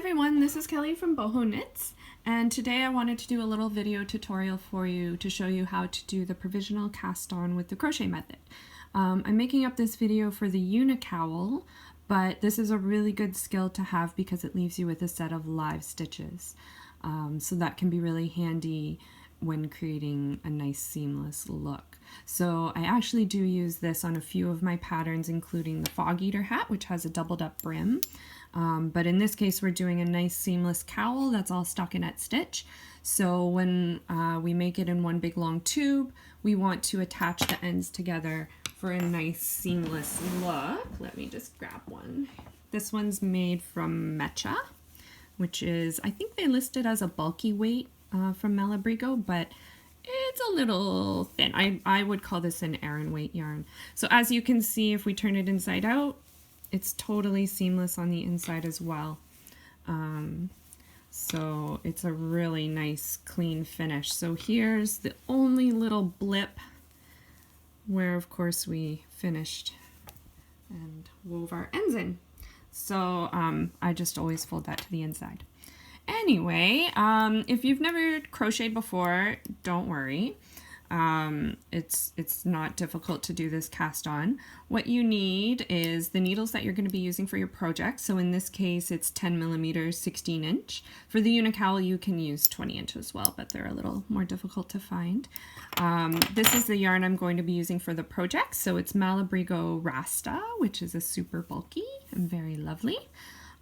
everyone, this is Kelly from Boho Knits, and today I wanted to do a little video tutorial for you to show you how to do the provisional cast on with the crochet method. I'm making up this video for the Unicowl, but this is a really good skill to have because it leaves you with a set of live stitches. So that can be really handy when creating a nice seamless look. So I actually do use this on a few of my patterns, including the Fog Eater hat, which has a doubled up brim. But in this case, we're doing a nice seamless cowl that's all stockinette stitch. So when we make it in one big long tube, we want to attach the ends together for a nice seamless look. Let me just grab one. This one's made from Mecha, which is, I think they list it as a bulky weight from Malabrigo, but it's a little thin. I would call this an Aran weight yarn. So as you can see, if we turn it inside out, it's totally seamless on the inside as well. So it's a really nice clean finish. So here's the only little blip where of course we finished and wove our ends in. So I just always fold that to the inside. Anyway, if you've never crocheted before, don't worry. It's not difficult to do this cast on. What you need is the needles that you're going to be using for your project. So in this case, it's 10 millimeters, 16 inch. For the Unicowl, you can use 20 inch as well, but they're a little more difficult to find. This is the yarn I'm going to be using for the project. So it's Malabrigo Rasta, which is a super bulky and very lovely.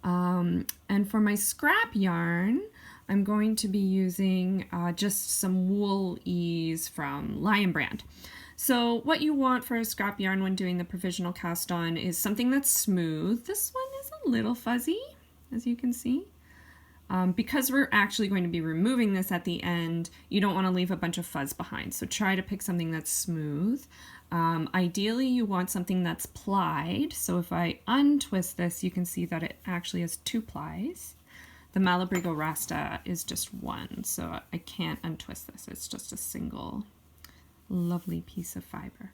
And for my scrap yarn, I'm going to be using just some wool ease from Lion Brand. So what you want for a scrap yarn when doing the provisional cast on is something that's smooth. This one is a little fuzzy, as you can see. Because we're actually going to be removing this at the end, you don't want to leave a bunch of fuzz behind. So try to pick something that's smooth. Ideally, you want something that's plied. So if I untwist this, you can see that it actually has 2 plies. The Malabrigo Rasta is just one, so I can't untwist this. It's just a single lovely piece of fiber.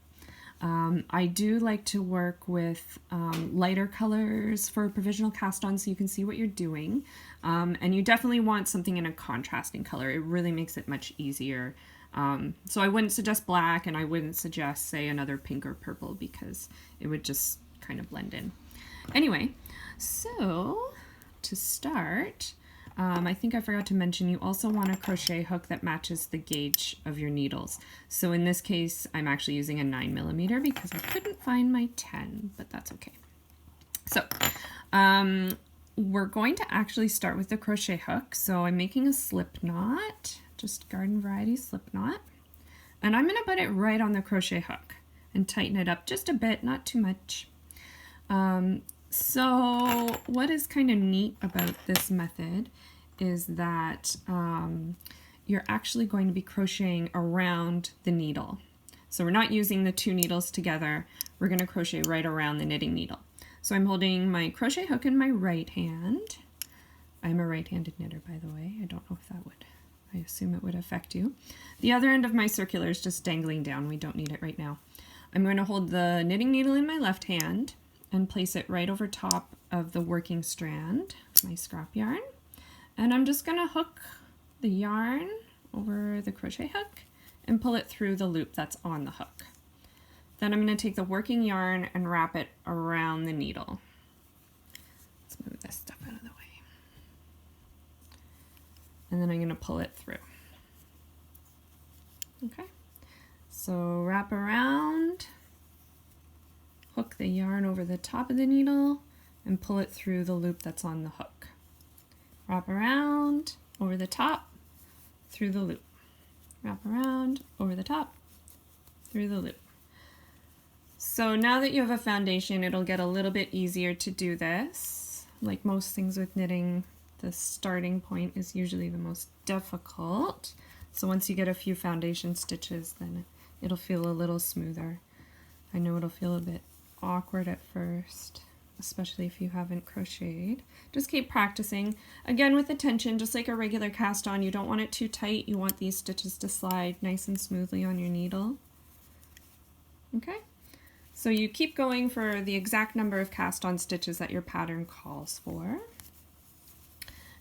I do like to work with lighter colors for a provisional cast on so you can see what you're doing. And you definitely want something in a contrasting color. It really makes it much easier. So I wouldn't suggest black, and I wouldn't suggest, say, another pink or purple because it would just kind of blend in. Anyway, so to start, I think I forgot to mention you also want a crochet hook that matches the gauge of your needles. So in this case, I'm actually using a 9 millimeter because I couldn't find my 10, but that's okay. So we're going to actually start with the crochet hook. So I'm making a slip knot, just garden variety slip knot, and I'm going to put it right on the crochet hook and tighten it up just a bit, not too much. So what is kind of neat about this method is that you're actually going to be crocheting around the needle. So we're not using the 2 needles together, we're going to crochet right around the knitting needle. So I'm holding my crochet hook in my right hand. I'm a right-handed knitter, by the way. I don't know if that would, I assume it would affect you. The other end of my circular is just dangling down. We don't need it right now. I'm going to hold the knitting needle in my left hand and place it right over top of the working strand, my scrap yarn. And I'm just going to hook the yarn over the crochet hook and pull it through the loop that's on the hook. Then I'm going to take the working yarn and wrap it around the needle. Let's move this stuff out of the way. And then I'm going to pull it through. Okay, so wrap around, hook the yarn over the top of the needle, and pull it through the loop that's on the hook. Wrap around, over the top, through the loop. Wrap around, over the top, through the loop. So now that you have a foundation, it'll get a little bit easier to do this. Like most things with knitting, the starting point is usually the most difficult. So once you get a few foundation stitches, then it'll feel a little smoother. I know it'll feel a bit awkward at first, especially if you haven't crocheted. Just keep practicing. Again, with attention, just like a regular cast on, you don't want it too tight. You want these stitches to slide nice and smoothly on your needle. Okay, so you keep going for the exact number of cast on stitches that your pattern calls for.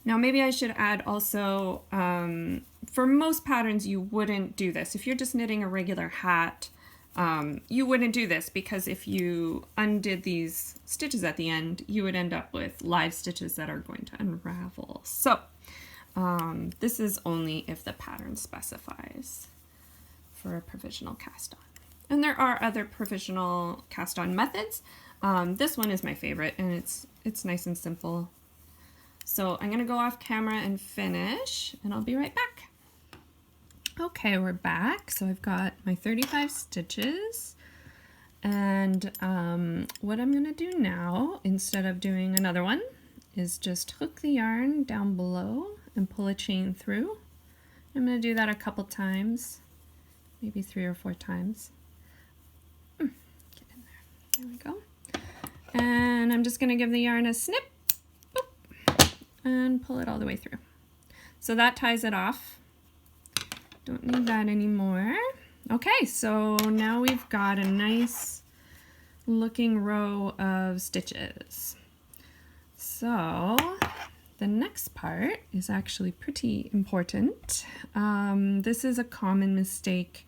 Now maybe I should add also, for most patterns you wouldn't do this. If you're just knitting a regular hat, you wouldn't do this, because if you undid these stitches at the end, you would end up with live stitches that are going to unravel. So this is only if the pattern specifies for a provisional cast on. And there are other provisional cast on methods. This one is my favorite, and it's nice and simple. So I'm gonna go off camera and finish, and I'll be right back. Okay, we're back. So I've got my 35 stitches, and what I'm gonna do now, instead of doing another one, is just hook the yarn down below and pull a chain through. I'm gonna do that a couple times, maybe 3 or 4 times. Get in there, there we go. And I'm just gonna give the yarn a snip, boop, and pull it all the way through. So that ties it off. Don't need that anymore. Okay, so now we've got a nice looking row of stitches. So the next part is actually pretty important. This is a common mistake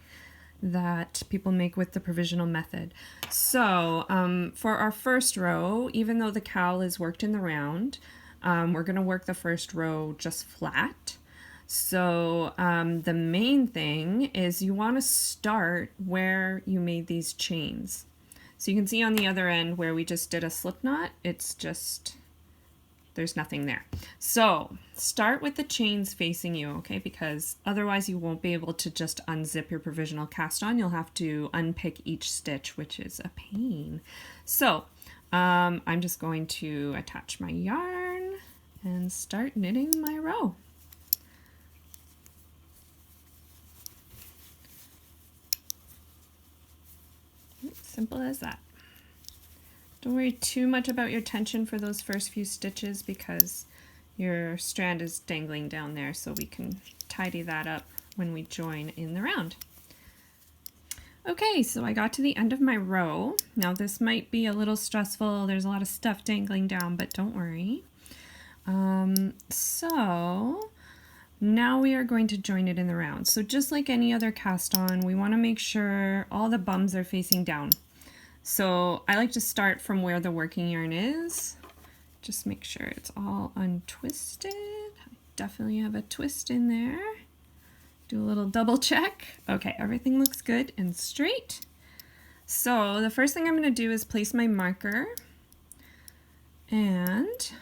that people make with the provisional method. So for our first row, even though the cowl is worked in the round, we're going to work the first row just flat. So the main thing is you want to start where you made these chains. So you can see on the other end where we just did a slip knot, it's just, there's nothing there. So start with the chains facing you, okay? Because otherwise you won't be able to just unzip your provisional cast on. You'll have to unpick each stitch, which is a pain. So I'm just going to attach my yarn and start knitting my row. Simple as that. Don't worry too much about your tension for those first few stitches, because your strand is dangling down there, so we can tidy that up when we join in the round. Okay, so I got to the end of my row. Now this might be a little stressful. There's a lot of stuff dangling down, but don't worry. So now we are going to join it in the round. So just like any other cast on, we want to make sure all the bums are facing down. So I like to start from where the working yarn is. Just make sure it's all untwisted. I definitely have a twist in there. Do a little double check. Okay, everything looks good and straight. So the first thing I'm going to do is place my marker, and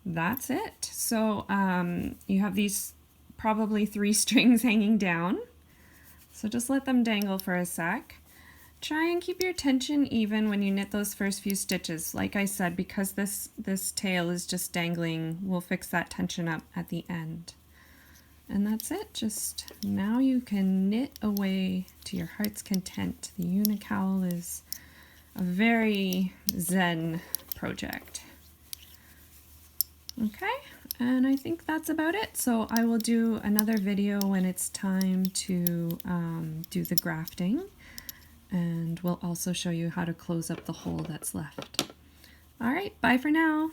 that's it. So you have these probably 3 strings hanging down. So just let them dangle for a sec. Try and keep your tension even when you knit those first few stitches. Like I said, because this tail is just dangling, we'll fix that tension up at the end. And that's it. Just now you can knit away to your heart's content. The Unicowl is a very zen project. Okay, and I think that's about it. So I will do another video when it's time to do the grafting. And we'll also show you how to close up the hole that's left. All right, bye for now.